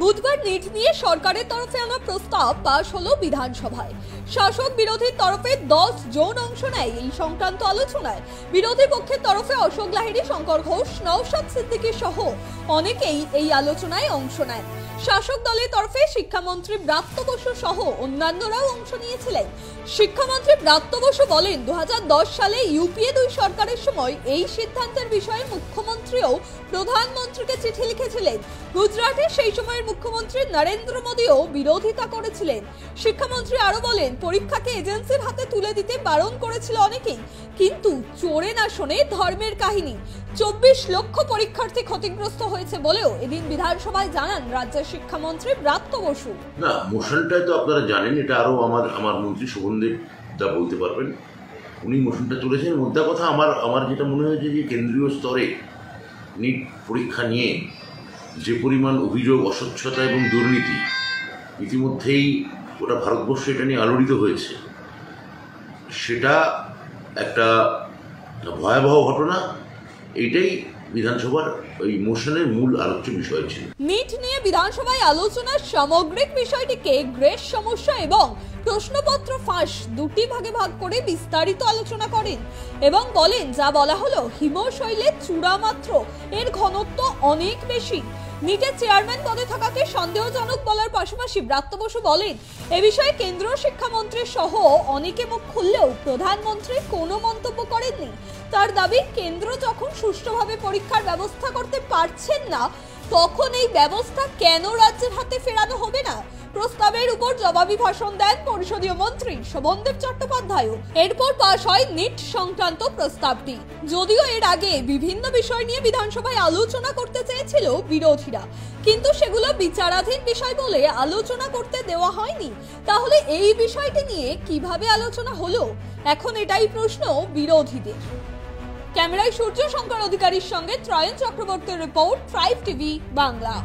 বুধবার নিট নিয়ে সরকারের তরফে আনা প্রস্তাব পাশ হলো বিধানসভায়। শাসক বিরোধীর তরফে 10 জন অংশ নেয় এই সংক্রান্ত আলোচনায়। বিরোধী পক্ষের তরফে অশোক লাহিড়ী, শঙ্কর ঘোষ, নওশাদ সিদ্দিকী সহ অনেকেই এই আলোচনায় অংশ নেন। শাসক দলের তরফে শিক্ষামন্ত্রী ব্রাত্য বসু সহ অন্যান্যরাও অংশ নিয়েছিলেন। শিক্ষামন্ত্রী ব্রাত্য বসু বলেন, 2010 সালে ইউপিএ 2 সরকারের সময় এই সিদ্ধান্তের বিষয়ে মুখ্যমন্ত্রীও প্রধানমন্ত্রীকে চিঠি লিখেছিলেন। গুজরাটে সেই সময়ের মুখ্যমন্ত্রী নরেন্দ্র মোদীও বিরোধিতা করেছিলেন। শিক্ষামন্ত্রী আরো বলেন, পরীক্ষাকে এজেন্সির হাতে তুলে দিতে বারণ করেছিল অনেকেই, কিন্তু চোরে না শোনে ধর্মের কাহিনী। 24 লক্ষ পরীক্ষার্থী ক্ষতিগ্রস্ত হয়েছে বলেও এদিন বিধানসভায় জানান রাজ্যের শিক্ষামন্ত্রী ব্রাত্য বসু। না, মোশনটা তো আপনারা জানেন, এটা আরো আমার মন্ত্রী শোভনদেব তা বলতে পারবেন। উনি মোশনটা তুলেছেন। মোদ্দা কথা আমার যেটা মনে হয়েছে যে কেন্দ্রীয় স্তরে নিট পরীক্ষা নিয়ে যে পরিমাণ অভিযোগ, অস্বচ্ছতা এবং দুর্নীতি, ইতিমধ্যেই গোটা ভারতবর্ষ এটা নিয়ে আলোড়িত হয়েছে। সেটা একটা ভয়াবহ ঘটনা। এইটাই বিধানসভার ওই মোশনের মূল আলোচ্য বিষয় ছিল। নিট নিয়ে বিধানসভায় আলোচনার সামগ্রিক বিষয়টিকে গ্রেস সমস্যা এবং প্রশ্নপত্র ফাঁস দুটি ভাগে ভাগ করে বিস্তারিত আলোচনা করেন এবং বলেন, যা বলা হলো হিমশৈলের চূড়া মাত্র, এর ঘনত্ব অনেক বেশি। নিটের চেয়ারম্যান পদে থাকাকে সন্দেহজনক বলার পাশাপাশি ব্রাত্য বসু বলেন, এ বিষয়ে কেন্দ্রীয় শিক্ষামন্ত্রী সহ অনেকে মুখ খুললেও প্রধানমন্ত্রী কোনো মন্তব্য করেননি। তার দাবি, কেন্দ্র যখন সুষ্ঠুভাবে পরীক্ষার ব্যবস্থা করতে পারছেন না, তখন এই ব্যবস্থা কেন রাজ্যের হাতে ফেরানো হবে না? প্রস্তাবের উপর জবাবি ভাষণ দেন পরিষদীয় মন্ত্রী শোভনদেব চট্টোপাধ্যায়। এরপর পাশ হয় নিট সংক্রান্ত প্রস্তাবটি। যদিও এর আগে বিভিন্ন বিষয় নিয়ে বিধানসভায় আলোচনা করতে চেয়েছিল বিরোধীরা, কিন্তু সেগুলো বিচারাধীন বিষয় বলে আলোচনা করতে দেওয়া হয়নি। তাহলে এই বিষয়টি নিয়ে কিভাবে আলোচনা হলো, এখন এটাই প্রশ্ন বিরোধীদের। ক্যামেরায় সূর্য শঙ্কর অধিকারীর সঙ্গে ত্রয়ন চক্রবর্তীর রিপোর্ট, 5 টিভি বাংলা।